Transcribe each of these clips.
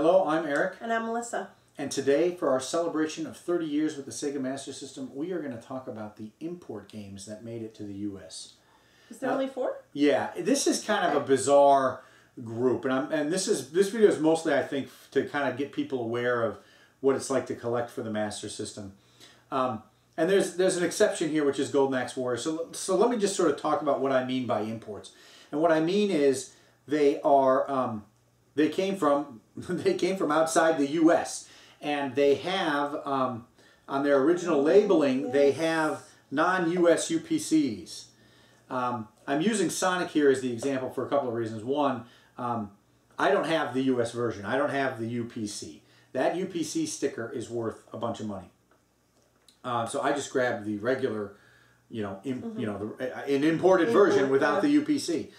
Hello, I'm Eric. And I'm Melissa. And today, for our celebration of 30 years with the Sega Master System, we are going to talk about the import games that made it to the U.S. Is there only 4? Yeah, this is kind of a bizarre group, and this video is mostly, I think, to kind of get people aware of what it's like to collect for the Master System. And there's an exception here, which is Golden Axe Warrior. So let me just sort of talk about what I mean by imports. And what I mean is they came from outside the U.S. and they have on their original labeling they have non-U.S. UPCs. I'm using Sonic here as the example for a couple of reasons. One, I don't have the U.S. version. I don't have the UPC. That UPC sticker is worth a bunch of money. So I just grabbed the regular, an imported version without the UPC.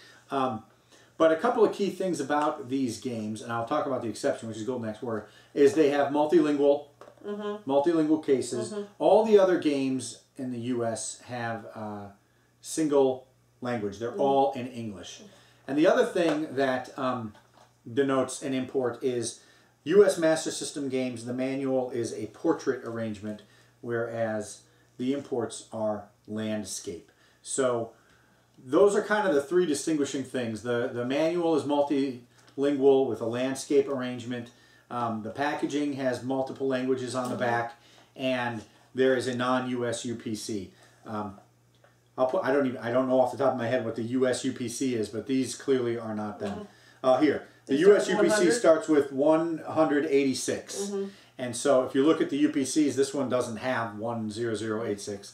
But a couple of key things about these games, and I'll talk about the exception, which is Golden Axe Warrior, is they have multilingual cases. All the other games in the U.S. have single language. They're all in English. And the other thing that denotes an import is U.S. Master System games, the manual is a portrait arrangement, whereas the imports are landscape. So those are kind of the three distinguishing things. The manual is multilingual with a landscape arrangement. The packaging has multiple languages on the back, and there is a non-US UPC. I don't know off the top of my head what the US UPC is, but these clearly are not them. Here, the US UPC starts with 186. And so if you look at the UPCs, this one doesn't have 10086.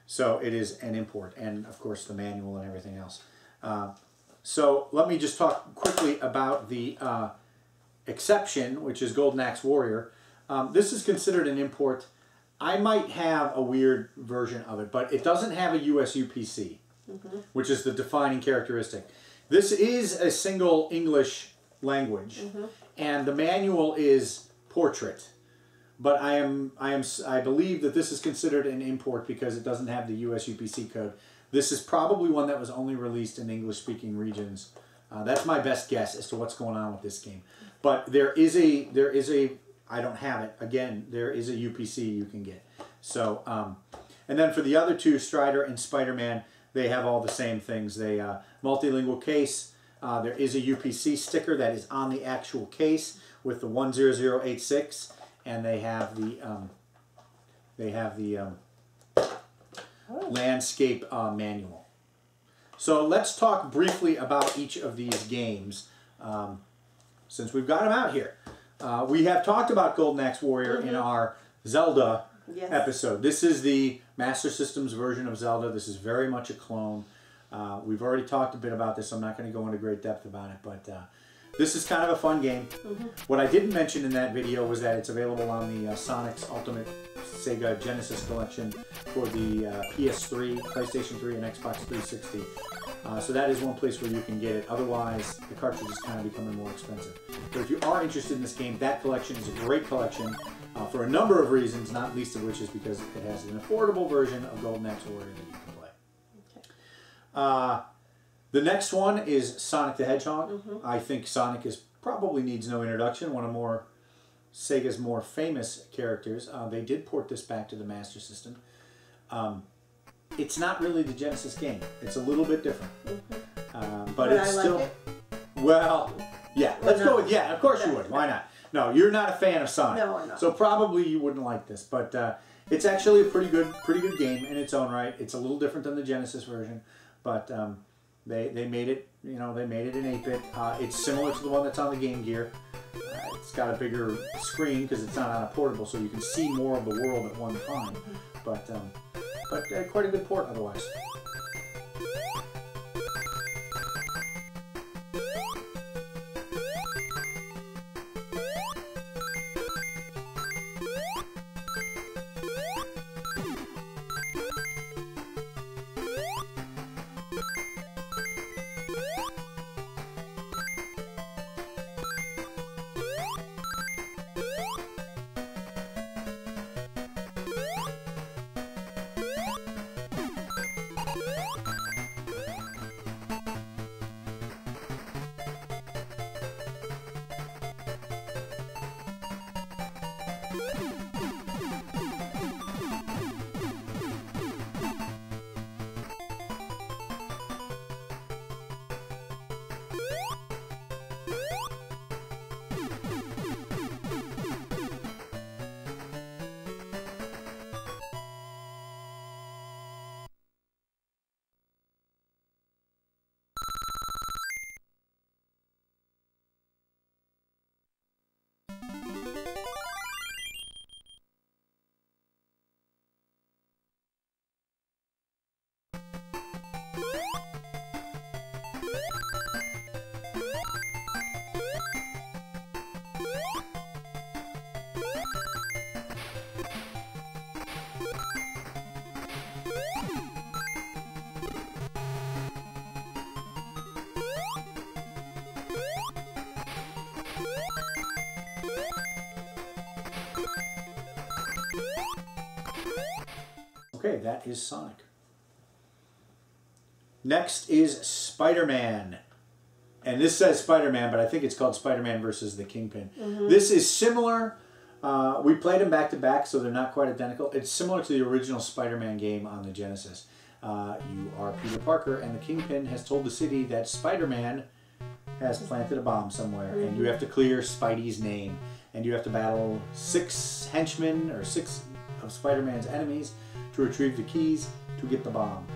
So it is an import, and of course the manual and everything else. So let me just talk quickly about the exception, which is Golden Axe Warrior. This is considered an import. I might have a weird version of it, but it doesn't have a US UPC, which is the defining characteristic. This is a single English language, and the manual is portrait. But I believe that this is considered an import because it doesn't have the US UPC code. This is probably one that was only released in English-speaking regions. That's my best guess as to what's going on with this game. But there is a I don't have it. Again, there is a UPC you can get. So, and then for the other two, Strider and Spider-Man, they have all the same things. They multilingual case. There is a UPC sticker that is on the actual case with the 10086, and they have the landscape manual. So let's talk briefly about each of these games, since we've got them out here. We have talked about Golden Axe Warrior in our Zelda episode. This is the Master System's version of Zelda. This is very much a clone. We've already talked a bit about this. I'm not going to go into great depth about it, but this is kind of a fun game. What I didn't mention in that video was that it's available on the Sonic's Ultimate Sega Genesis Collection for the PS3, PlayStation 3, and Xbox 360. So that is one place where you can get it. Otherwise, the cartridge is kind of becoming more expensive. But if you are interested in this game, that collection is a great collection for a number of reasons, not least of which is because it has an affordable version of Golden Axe Warrior that you can play. The next one is Sonic the Hedgehog. I think Sonic probably needs no introduction. One of Sega's more famous characters. They did port this back to the Master System. It's not really the Genesis game. It's a little bit different. But it's still... Like it? Well, yeah. Let's go with... Yeah, of course you would. Why not? No, you're not a fan of Sonic. No, I'm not. So probably you wouldn't like this. But it's actually a pretty good game in its own right. It's a little different than the Genesis version. But they made it, they made it in 8-bit. It's similar to the one that's on the Game Gear. It's got a bigger screen because it's not on a portable, so you can see more of the world at one time. But quite a good port otherwise. Okay, that is Sonic. Next is Spider-Man. And this says Spider-Man, but I think it's called Spider-Man versus the Kingpin. This is similar. We played them back to back, so they're not quite identical. It's similar to the original Spider-Man game on the Genesis. You are Peter Parker, and the Kingpin has told the city that Spider-Man has planted a bomb somewhere, and you have to clear Spidey's name. And you have to battle 6 henchmen, or 6 of Spider-Man's enemies, to retrieve the keys to get the bomb.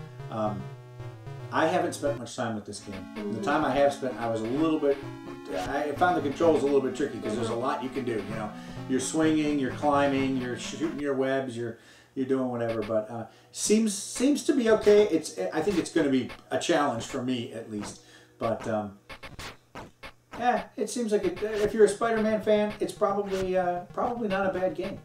I haven't spent much time with this game. The time I have spent, I was a little bit, I found the controls a little bit tricky because there's a lot you can do. You know, you're swinging, you're climbing, you're shooting your webs, you're doing whatever. But seems to be okay. I think it's going to be a challenge for me at least. But yeah, it seems like if you're a Spider-Man fan, it's probably not a bad game.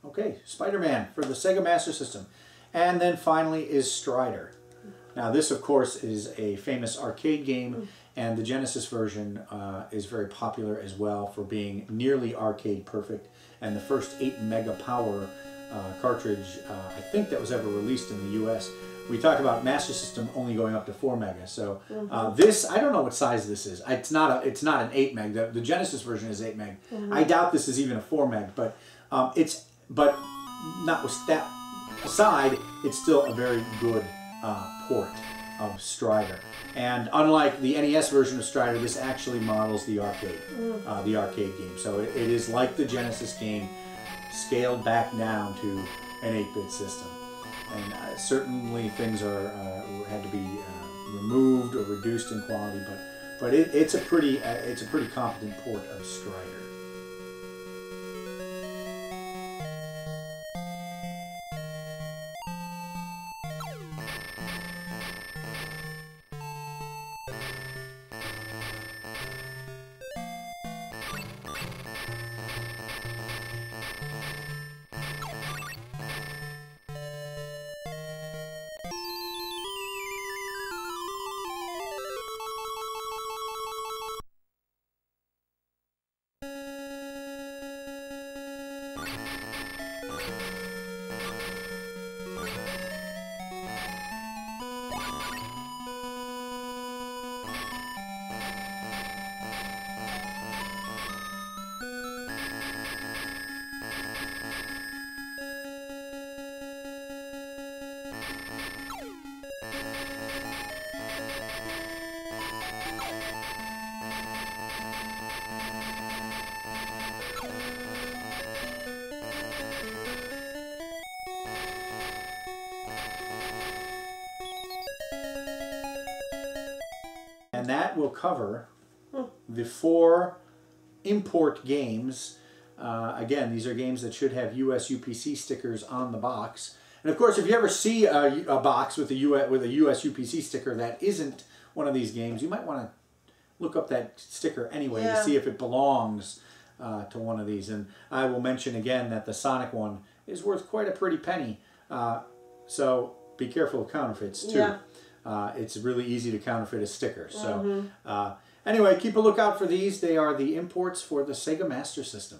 Okay, Spider-Man for the Sega Master System. And then finally is Strider. Now this, of course, is a famous arcade game, and the Genesis version is very popular as well for being nearly arcade perfect. And the first 8 mega power cartridge, I think that was ever released in the US. We talked about Master System only going up to 4 mega. So this, I don't know what size this is. It's not an 8 meg. The Genesis version is 8 meg. I doubt this is even a 4 meg, but But not with that aside, it's still a very good port of Strider. And unlike the NES version of Strider, this actually models the arcade game. So it is like the Genesis game, scaled back down to an 8-bit system. And certainly things had to be removed or reduced in quality, but it's a pretty competent port of Strider. And that will cover the 4 import games. Again, these are games that should have US UPC stickers on the box. And of course, if you ever see a box with a US UPC sticker that isn't one of these games, you might want to look up that sticker anyway to see if it belongs to one of these. And I will mention again that the Sonic one is worth quite a pretty penny. So be careful of counterfeits too. Yeah. It's really easy to counterfeit a sticker. So anyway, keep a lookout for these. They are the imports for the Sega Master System.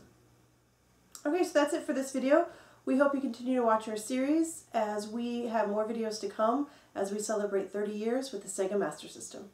Okay, so that's it for this video. We hope you continue to watch our series as we have more videos to come as we celebrate 30 years with the Sega Master System.